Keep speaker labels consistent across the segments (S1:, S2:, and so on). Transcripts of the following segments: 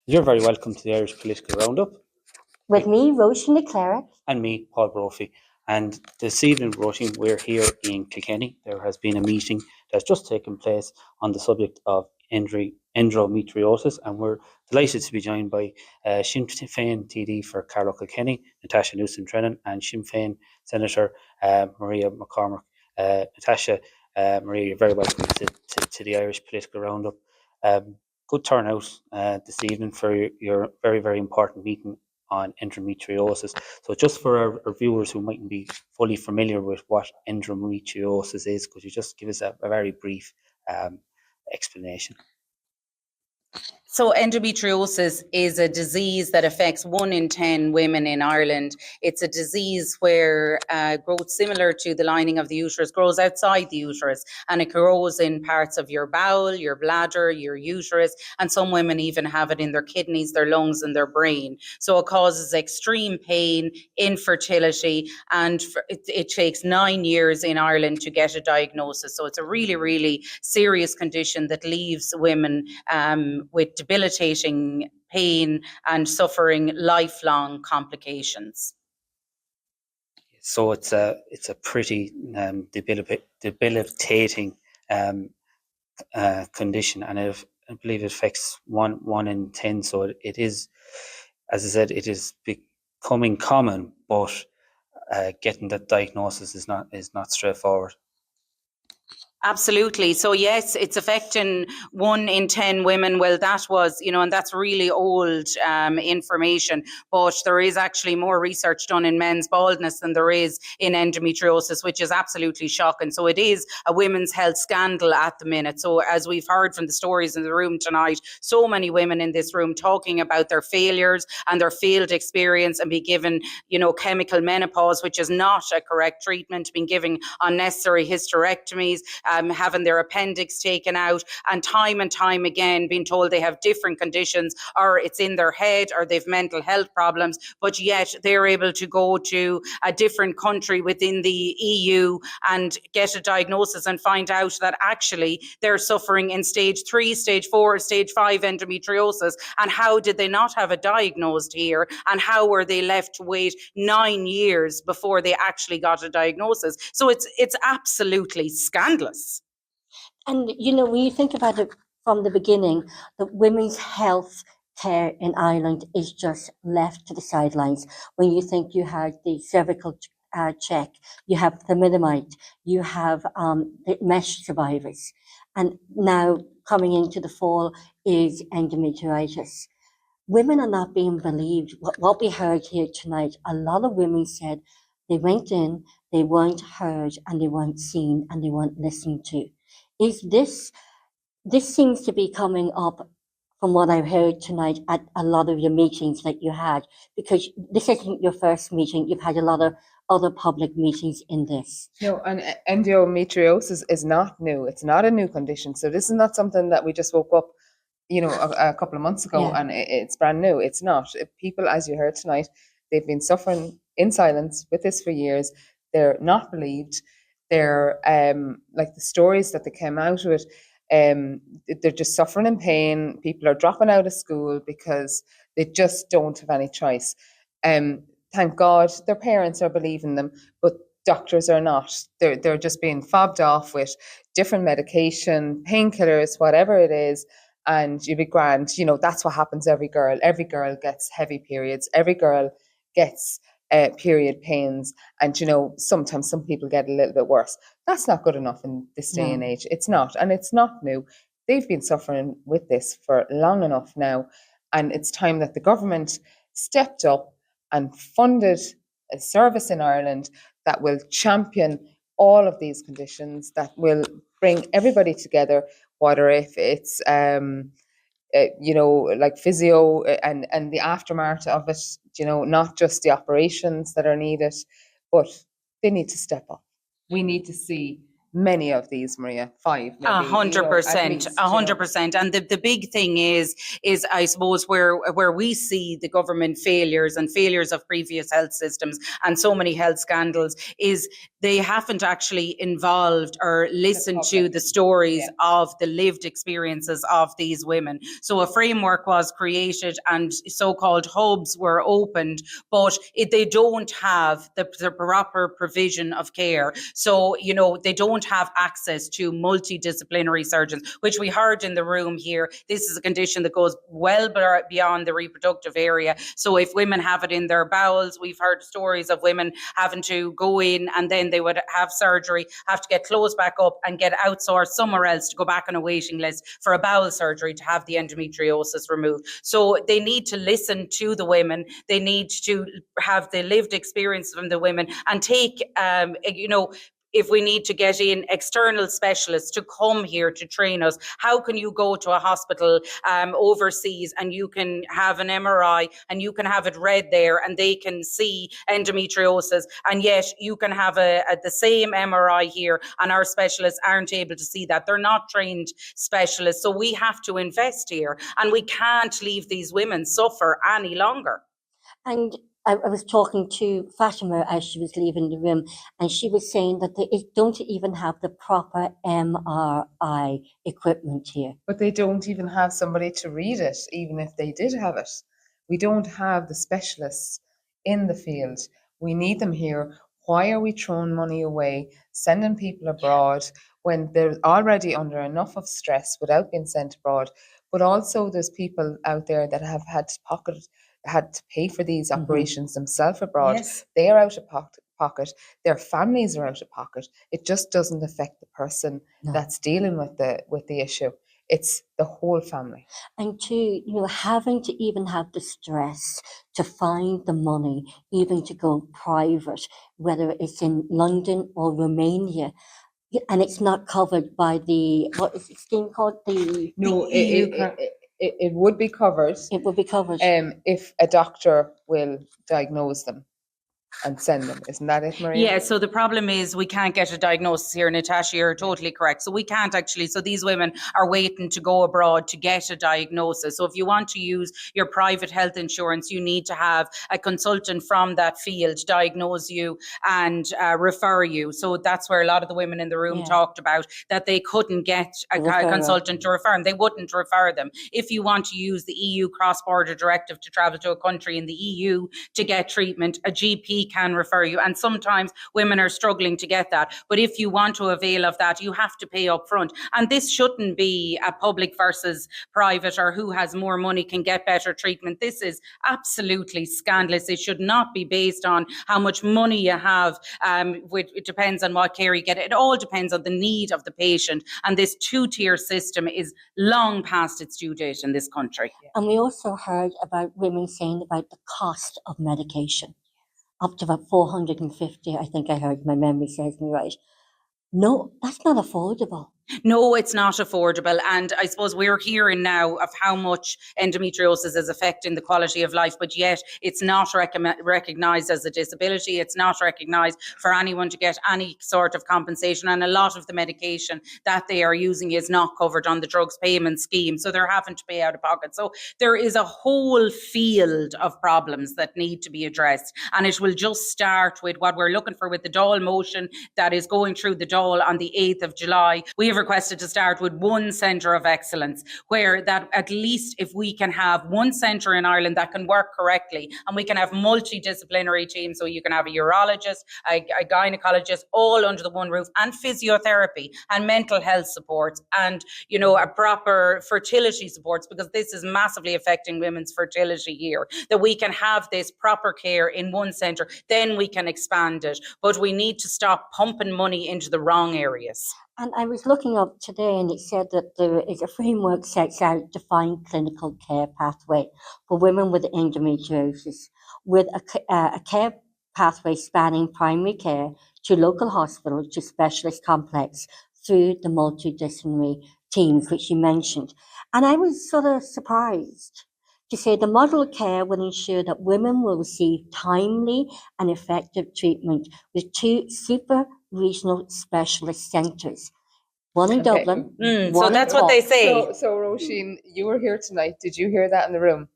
S1: You're very welcome to the Irish Political Roundup.
S2: With me, Roisin Leclerc.
S1: And me, Paul Brophy. And this evening, Roisin, we're here in Kilkenny. There has been a meeting that's just taken place on the subject of endometriosis, and we're delighted to be joined by Sinn Fein TD for Carlow Kilkenny, Natasha Newsom Drennan, and Sinn Fein Senator Maria McCormack. Natasha, Maria, you're very welcome to the Irish Political Roundup. Good turnout this evening for your very, very important meeting on endometriosis. So just for our viewers who mightn't be fully familiar with what endometriosis is, could you just give us a very brief explanation?
S3: So endometriosis is a disease that affects 1 in 10 women in Ireland. It's a disease where growth similar to the lining of the uterus grows outside the uterus, and it grows in parts of your bowel, your bladder, your uterus, and some women even have it in their kidneys, their lungs, and their brain. So it causes extreme pain, infertility, and it takes 9 years in Ireland to get a diagnosis. So it's a really, really serious condition that leaves women with debilitating pain and suffering lifelong complications.
S1: So it's a pretty debilitating condition, and I believe it affects 1 in 10. So it is, as I said, it is becoming common, but getting that diagnosis is not straightforward.
S3: Absolutely. So yes, it's affecting 1 in 10 women. Well, that was, and that's really old information, but there is actually more research done in men's baldness than there is in endometriosis, which is absolutely shocking. So it is a women's health scandal at the minute. So as we've heard from the stories in the room tonight, so many women in this room talking about their failures and their failed experience and be given, chemical menopause, which is not a correct treatment, being given unnecessary hysterectomies, having their appendix taken out, and time again being told they have different conditions, or it's in their head, or they've mental health problems, but yet they're able to go to a different country within the EU and get a diagnosis and find out that actually they're suffering in stage 3, stage 4, stage 5 endometriosis. And how did they not have it diagnosed here? And how were they left to wait 9 years before they actually got a diagnosis? So it's absolutely scandalous.
S2: And, when you think about it from the beginning, the women's health care in Ireland is just left to the sidelines. When you think you had the cervical check, you have thalidomide, you have the mesh survivors, and now coming into the fall is endometriosis. Women are not being believed. What we heard here tonight, a lot of women said they went in, they weren't heard, and they weren't seen, and they weren't listened to. Is this seems to be coming up from what I've heard tonight at a lot of your meetings that you had, because this isn't your first meeting. You've had a lot of other public meetings in this.
S4: No, and endometriosis is not new. It's not a new condition. So this is not something that we just woke up, a couple of months ago, and it's brand new. It's not. People, as you heard tonight, they've been suffering in silence with this for years. They're not believed. They're like the stories that they came out with, they're just suffering in pain. People are dropping out of school because they just don't have any choice. Thank God their parents are believing them, but doctors are not. They're just being fobbed off with different medication, painkillers, whatever it is, and you'll be grand. That's what happens. Every girl gets heavy periods. Every girl gets period pains, and sometimes some people get a little bit worse. That's not good enough in this day and age. It's not, and it's not new. They've been suffering with this for long enough now, and it's time that the government stepped up and funded a service in Ireland that will champion all of these conditions, that will bring everybody together, whether if it's like physio and the aftermath of it, not just the operations that are needed, but they need to step up. We need to see many of these, Maria, 5 maybe, at
S3: 100%,
S4: least,
S3: 100%. And the big thing is I suppose where we see the government failures and failures of previous health systems and so many health scandals is they haven't actually involved or listened to the stories of the lived experiences of these women. So a framework was created and so-called hubs were opened, but they don't have the proper provision of care. So, they don't have access to multidisciplinary surgeons, which we heard in the room here. This is a condition that goes well beyond the reproductive area. So if women have it in their bowels, we've heard stories of women having to go in and then they would have surgery, have to get closed back up and get outsourced somewhere else to go back on a waiting list for a bowel surgery to have the endometriosis removed. So they need to listen to the women. They need to have the lived experience from the women and take, if we need to get in external specialists to come here to train us, how can you go to a hospital overseas and you can have an MRI and you can have it read there and they can see endometriosis, and yet you can have the same MRI here and our specialists aren't able to see that. They're not trained specialists. So we have to invest here and we can't leave these women suffer any longer.
S2: And I was talking to Fatima as she was leaving the room, and she was saying that they don't even have the proper MRI equipment here.
S4: But they don't even have somebody to read it, even if they did have it. We don't have the specialists in the field. We need them here. Why are we throwing money away, sending people abroad when they're already under enough of stress without being sent abroad? But also there's people out there that have had to pay for these operations themselves abroad.
S3: Yes.
S4: They are out of pocket. Their families are out of pocket. It just doesn't affect the person that's dealing with the issue. It's the whole family.
S2: And having to even have the stress to find the money, even to go private, whether it's in London or Romania, and it's not covered by what is the scheme called?
S4: It would be covered.
S2: It would be covered.
S4: If a doctor will diagnose them and send them. Isn't that it, Maria?
S3: Yeah, so the problem is we can't get a diagnosis here. Natasha, you're totally correct. So we can't actually, so these women are waiting to go abroad to get a diagnosis. So if you want to use your private health insurance, you need to have a consultant from that field diagnose you and refer you. So that's where a lot of the women in the room talked about that they couldn't get a consultant to refer them. They wouldn't refer them. If you want to use the EU cross-border directive to travel to a country in the EU to get treatment, a GP can refer you, and sometimes women are struggling to get that. But if you want to avail of that, you have to pay up front. And this shouldn't be a public versus private or who has more money can get better treatment. This is absolutely scandalous. It should not be based on how much money you have. It depends on what care you get. It all depends on the need of the patient. And this two-tier system is long past its due date in this country.
S2: And we also heard about women saying about the cost of medication. Up to about 450, I think I heard, my memory serves me right. No, that's not affordable.
S3: No, it's not affordable. And I suppose we're hearing now of how much endometriosis is affecting the quality of life, but yet it's not recognised as a disability. It's not recognised for anyone to get any sort of compensation. And a lot of the medication that they are using is not covered on the drugs payment scheme. So they're having to pay out of pocket. So there is a whole field of problems that need to be addressed. And it will just start with what we're looking for with the Dail motion that is going through the Dail on the 8th of July. We have requested to start with one centre of excellence, where that at least if we can have one centre in Ireland that can work correctly, and we can have multidisciplinary teams, so you can have a urologist, a gynecologist, all under the one roof, and physiotherapy and mental health supports, and a proper fertility supports, because this is massively affecting women's fertility here, that we can have this proper care in one centre, then we can expand it. But we need to stop pumping money into the wrong areas.
S2: And I was looking up today, and it said that there is a framework sets out defined clinical care pathway for women with endometriosis, with a care pathway spanning primary care to local hospitals to specialist complex through the multidisciplinary teams, which you mentioned. And I was sort of surprised to say the model of care will ensure that women will receive timely and effective treatment with two super regional specialist centres. One in
S4: Okay.
S2: Dublin,
S3: So
S2: one in
S3: that's what they
S2: Cork.
S3: say.
S4: So Roisin, you were here tonight. Did you hear that in the room?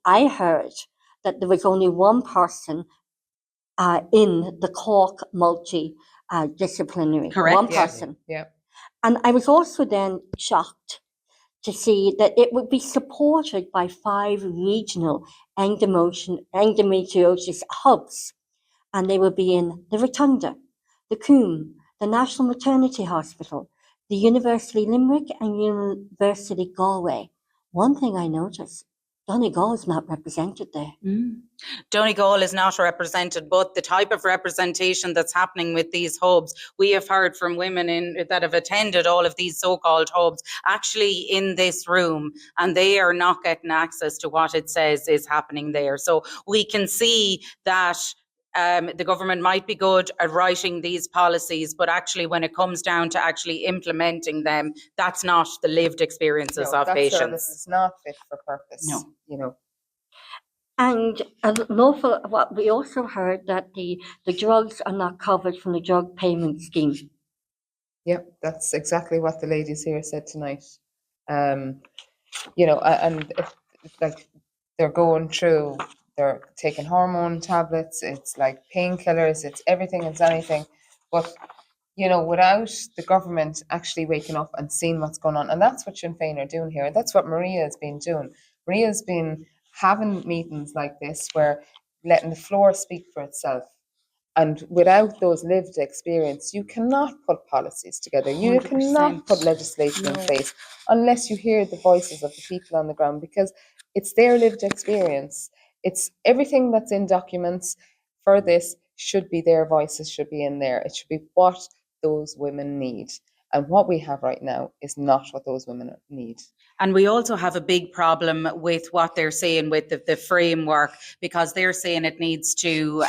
S2: I heard that there was only one person in the Cork multi-disciplinary.
S3: Correct.
S2: One
S4: Yeah.
S2: person.
S4: Yeah.
S2: And I was also then shocked to see that it would be supported by 5 regional endometriosis hubs. And they would be in the Rotunda, the Coombe, the National Maternity Hospital, the University Limerick and University Galway. One thing I noticed, Donegal is not represented there.
S3: Donegal is not represented, but the type of representation that's happening with these hubs, we have heard from women that have attended all of these so-called hubs, actually in this room, and they are not getting access to what it says is happening there. So we can see that the government might be good at writing these policies, but actually when it comes down to actually implementing them, that's not the lived experiences of
S4: that
S3: patients.
S4: service is not fit for purpose.
S3: No.
S4: You know.
S2: And what we also heard that the drugs are not covered from the drug payment scheme.
S4: Yep, that's exactly what the ladies here said tonight. You know, and like they're going through, they're taking hormone tablets, it's like painkillers, it's everything, it's anything. But, you know, without the government actually waking up and seeing what's going on, and that's what Sinn Fein are doing here. That's what Maria has been doing. Maria's been having meetings like this where letting the floor speak for itself. And without those lived experience, you cannot put policies together. You
S3: 100%.
S4: cannot put legislation in place unless you hear the voices of the people on the ground, because it's their lived experience. It's everything that's in documents for this should be their voices, should be in there. It should be what those women need. And what we have right now is not what those women need.
S3: And we also have a big problem with what they're saying with the framework, because they're saying it needs to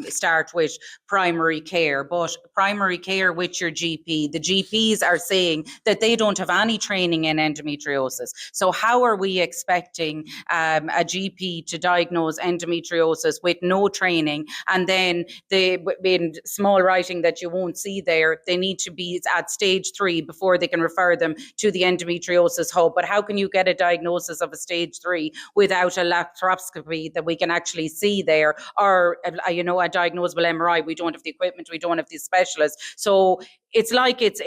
S3: start with primary care, but primary care with your GP. The GPs are saying that they don't have any training in endometriosis. So how are we expecting a GP to diagnose endometriosis with no training? And then in small writing that you won't see there, they need to be at stage 3 before they can refer them to the endometriosis hub. But how can you get a diagnosis of a stage 3 without a laparoscopy that we can actually see there, or a diagnosable MRI? We don't have the equipment, we don't have the specialists. So it's like it's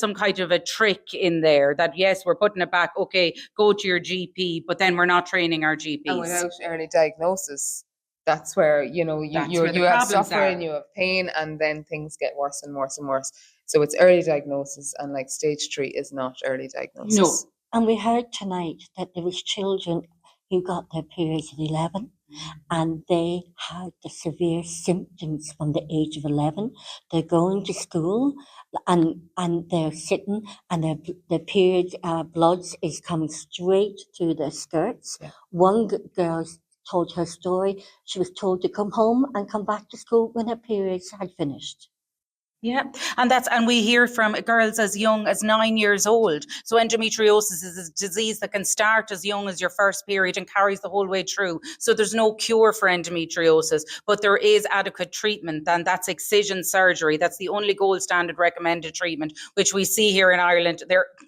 S3: some kind of a trick in there that, yes, we're putting it back, okay, go to your GP, but then we're not training our GPs.
S4: And without early diagnosis, that's where, you know, you have suffering, you have pain, and then things get worse and worse and worse. So it's early diagnosis, and like stage 3 is not early diagnosis.
S3: No.
S2: And we heard tonight that there was children who got their periods at 11, and they had the severe symptoms from the age of 11. They're going to school, and they're sitting, and their period bloods is coming straight through their skirts.
S4: Yeah.
S2: One girl told her story. She was told to come home and come back to school when her periods had finished.
S3: Yeah, and we hear from girls as young as 9 years old. So endometriosis is a disease that can start as young as your first period and carries the whole way through. So there's no cure for endometriosis, but there is adequate treatment, and that's excision surgery. That's the only gold standard recommended treatment, which we see here in Ireland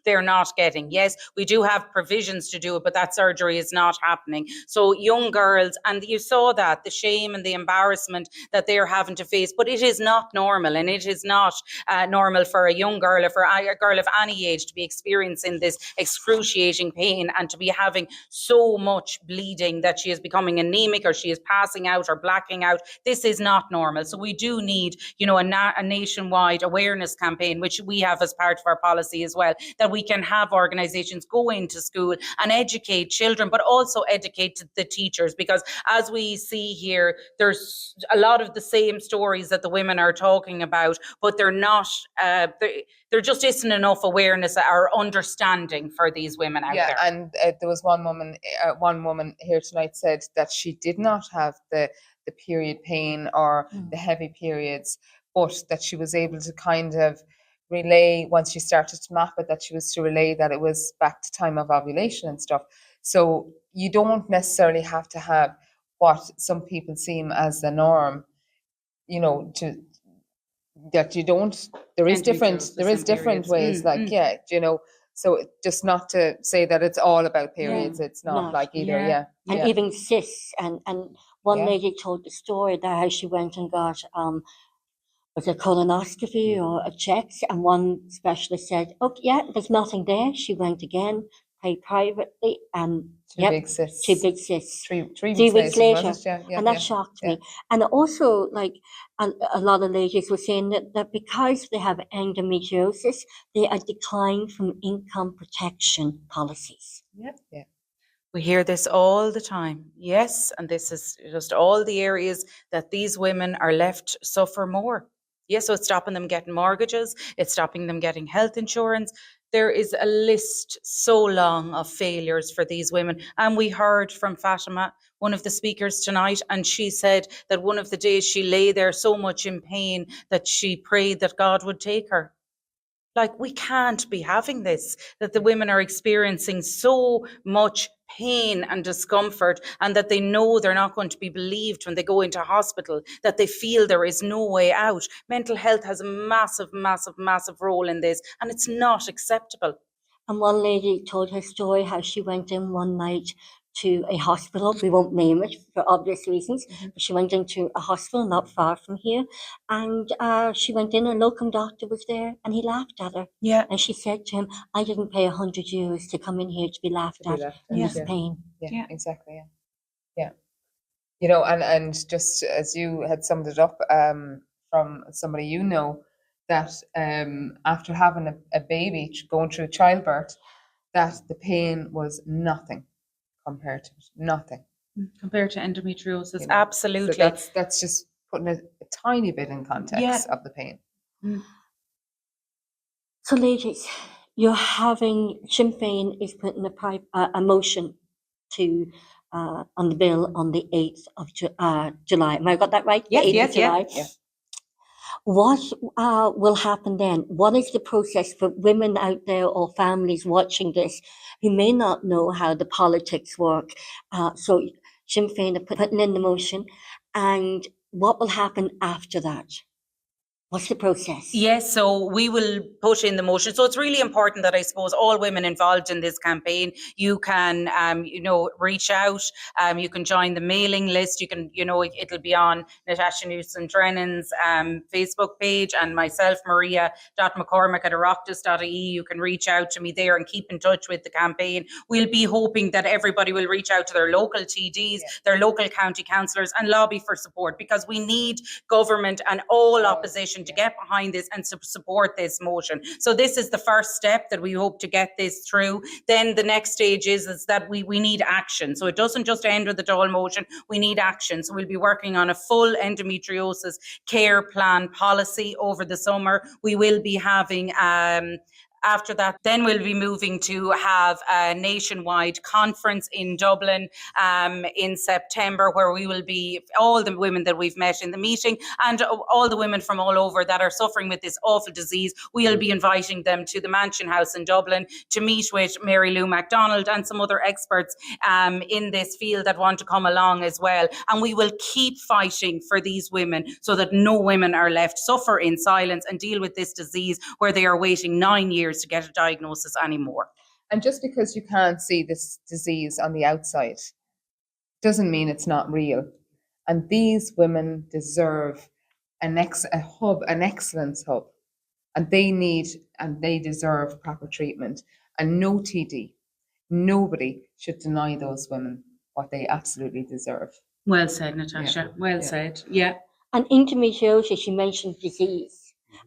S3: they're not getting. Yes, we do have provisions to do it, but that surgery is not happening. So young girls, and you saw that, the shame and the embarrassment that they're having to face, but it is not normal, and it is not normal for a young girl or for a girl of any age to be experiencing this excruciating pain and to be having so much bleeding that she is becoming anemic, or she is passing out or blacking out. This is not normal. So we do need, a nationwide awareness campaign, which we have as part of our policy as well, that we can have organisations go into school and educate children, but also educate the teachers, because as we see here, there's a lot of the same stories that the women are talking about, but they're not, there just isn't enough awareness or understanding for these women out there.
S4: And there was one woman here tonight said that she did not have the period pain or the heavy periods, but that she was able to kind of relay, once she started to map it, that she was to relay that it was back to time of ovulation and stuff. So you don't necessarily have to have what some people seem as the norm, to that you don't, there is different
S3: Periods.
S4: ways, like, yeah, you know, so just not to say that it's all about periods, it's not
S2: No.
S4: like either,
S3: Yeah.
S2: And even cysts, and one
S4: Yeah.
S2: lady told the story that how she went and got was a colonoscopy or a check, and one specialist said, "Oh yeah, there's nothing there." She went again, paid privately, and
S4: Two big cysts.
S2: 3
S4: 3
S2: weeks later,
S4: was it? Yeah,
S2: and that shocked me. And also, like a lot of ladies were saying that because they have endometriosis, they are declined from income protection policies.
S3: We hear this all the time. Yes, and this is just all the areas that these women are left suffer more. Yes, so it's stopping them getting mortgages, it's stopping them getting health insurance. There is a list so long of failures for these women. And we heard from Fatima, one of the speakers tonight, and she said that one of the days she lay there so much in pain that she prayed that God would take her. Like, we can't be having this, that the women are experiencing so much pain and discomfort, and that they know they're not going to be believed when they go into hospital, that they feel there is no way out. Mental health has a massive, massive, massive role in this, and it's not acceptable.
S2: And one lady told her story how she went in one night to a hospital. We won't name it for obvious reasons, but she went into a hospital not far from here, and she went in. A locum doctor was there, and he laughed at her.
S3: Yeah.
S2: And she said to him, "I didn't pay €100 to come in here to be laughed at in this pain."
S4: Yeah, exactly. Yeah. You know, and just as you had summed it up, from somebody you know, that after having a baby, going through childbirth, that the pain was nothing compared to it. Nothing.
S3: Compared to endometriosis,
S4: You know?
S3: absolutely.
S4: So that's just putting a tiny bit in context of the pain.
S2: So, ladies, you're having Sinn Fein is putting a motion to on the bill on the 8th of July. Have I got that right?
S3: Yes,
S2: the 8th
S3: yes,
S2: of July.
S4: Yeah.
S2: What will happen then? What is the process for women out there or families watching this who may not know how the politics work? So Sinn Fein are putting in the motion, and what will happen after that? What's the process?
S3: Yes, so we will put in the motion. So it's really important that, I suppose, all women involved in this campaign, you can, reach out. You can join the mailing list. You can, it'll be on Natasha Newsom Drennan's Facebook page, and myself, Maria.McCormack at Oireachtas.ie. You can reach out to me there and keep in touch with the campaign. We'll be hoping that everybody will reach out to their local TDs, their local county councillors, and lobby for support, because we need government and all opposition to get behind this and support this motion. So this is the first step that we hope to get this through. Then the next stage is that we need action. So it doesn't just end with the Dail motion, we need action. So we'll be working on a full endometriosis care plan policy over the summer. We will be having after that, then we'll be moving to have a nationwide conference in Dublin in September, where we will be, all the women that we've met in the meeting and all the women from all over that are suffering with this awful disease, we'll be inviting them to the Mansion House in Dublin to meet with Mary Lou MacDonald and some other experts in this field that want to come along as well. And we will keep fighting for these women so that no women are left suffer in silence and deal with this disease where they are waiting 9 years to get a diagnosis anymore.
S4: And just because you can't see this disease on the outside doesn't mean it's not real. And these women deserve an excellence hub. And they deserve proper treatment. And no TD, nobody should deny those women what they absolutely deserve.
S3: Well said, Natasha. Well said. Yeah.
S2: And endometriosis, you mentioned disease.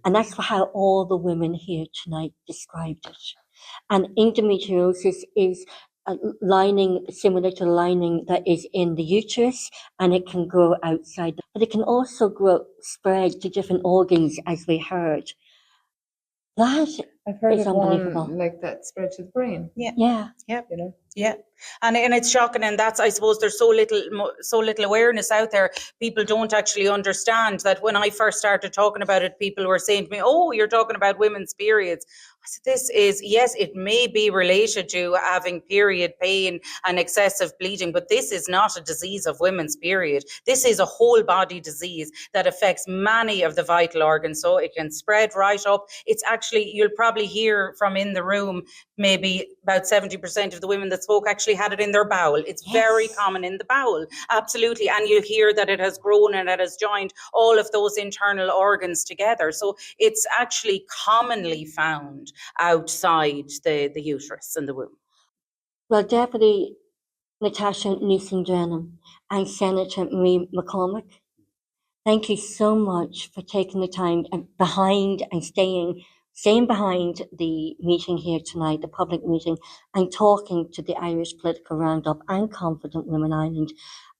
S2: And that's how all the women here tonight described it. And endometriosis is a lining similar to the lining that is in the uterus, and it can grow outside. But it can also spread to different organs, as we heard. That
S4: I've heard
S2: is
S4: of
S2: unbelievable.
S4: one like that spread to the brain.
S2: Yeah.
S4: You know.
S3: Yeah. And it's shocking, and that's, I suppose, there's so little awareness out there. People don't actually understand that. When I first started talking about it, people were saying to me, "Oh, you're talking about women's periods." So this is, yes, it may be related to having period pain and excessive bleeding, but this is not a disease of women's period. This is a whole body disease that affects many of the vital organs. So it can spread right up. It's actually, you'll probably hear from in the room, maybe about 70% of the women that spoke actually had it in their bowel. It's very common in the bowel. Absolutely. And you hear that it has grown and it has joined all of those internal organs together. So it's actually commonly found outside the uterus and the womb.
S2: Well, Deputy Natasha Newsom Drennan and Senator Marie McCormack, thank you so much for taking the time and staying behind the meeting here tonight, the public meeting, and talking to the Irish Political Roundup and Confident Women Ireland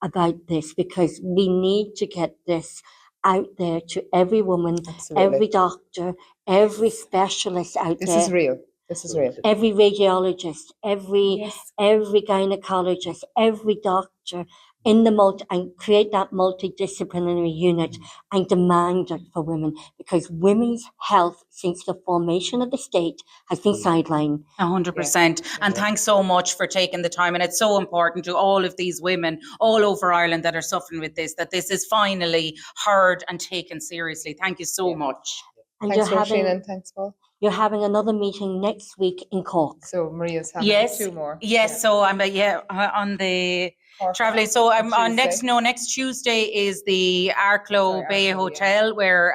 S2: about this, because we need to get this out there to every woman, every doctor, every specialist out there.
S4: This is real. This is real.
S2: Every radiologist, every gynecologist, every doctor in the and create that multidisciplinary unit and demand it for women, because women's health since the formation of the state has been sidelined.
S3: 100%. And thanks so much for taking the time. And it's so important to all of these women all over Ireland that are suffering with this, that this is finally heard and taken seriously. Thank you so much.
S2: And
S4: Thanks, Roisin, and thanks, Paul.
S2: You're having another meeting next week in Cork.
S4: So Maria's having two more.
S3: Yes, so I'm on the traveling. So I'm on next Tuesday is the Arklow Bay Hotel, where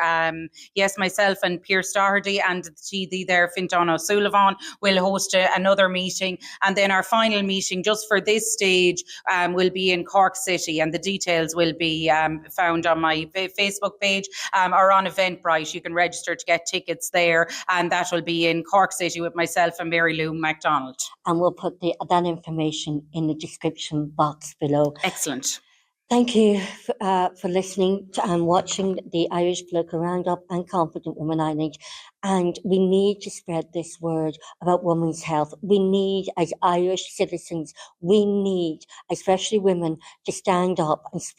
S3: myself and Pierce Doherty and the TD there, Fintan O'Sullivan, will host another meeting. And then our final meeting, just for this stage, will be in Cork City, and the details will be found on my Facebook page or on Eventbrite. You can register to get tickets there, and that will be in Cork City with myself and Mary Lou MacDonald.
S2: And we'll put that information in the description box below.
S3: Excellent.
S2: Thank you for listening to and watching the Irish Political Roundup and Confident Women Ireland. And we need to spread this word about women's health. We need, as Irish citizens, especially women, to stand up and speak